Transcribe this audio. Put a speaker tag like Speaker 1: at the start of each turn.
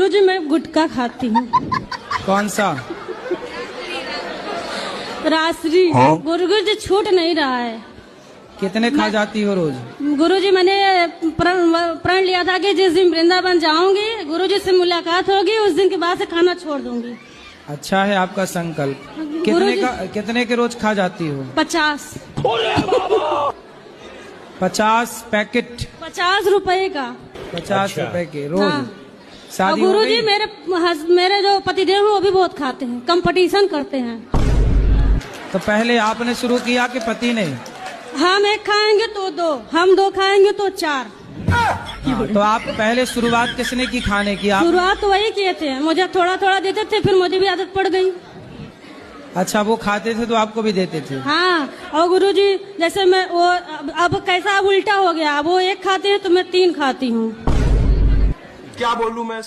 Speaker 1: गुरुजी मैं गुटखा खाती हूँ।
Speaker 2: कौन सा?
Speaker 1: रासरी। गुरुजी छूट नहीं रहा है।
Speaker 2: कितने खा जाती हो रोज?
Speaker 1: गुरुजी मैंने प्रण लिया था कि जिस दिन वृंदावन जाऊंगी, गुरुजी से मुलाकात होगी, उस दिन के बाद से खाना छोड़ दूंगी।
Speaker 2: अच्छा है आपका संकल्प। कितने के रोज खा जाती हो?
Speaker 1: 50।
Speaker 2: 50 पैकेट?
Speaker 1: 50 रुपए का।
Speaker 2: 50 रुपए के रोज?
Speaker 1: हाँ।
Speaker 2: शादी
Speaker 1: गुरु जी मेरे जो पतिदेव हैं वो भी बहुत खाते हैं, कंपटीशन करते हैं।
Speaker 2: तो पहले आपने शुरू किया कि पति ने?
Speaker 1: हम एक खाएंगे तो 2, हम 2 खाएंगे तो 4।
Speaker 2: हाँ, तो आप पहले शुरुआत किसने की खाने की?
Speaker 1: शुरुआत तो वही किए थे, मुझे थोड़ा थोड़ा देते थे, फिर मुझे भी आदत पड़ गई।
Speaker 2: अच्छा, वो खाते थे तो आपको भी देते थे?
Speaker 1: हाँ। और गुरुजी जैसे मैं वो अब कैसा अब उल्टा हो गया, अब वो 1 खाते हैं तो मैं 3 खाती हूँ।
Speaker 3: क्या बोलूं मैं?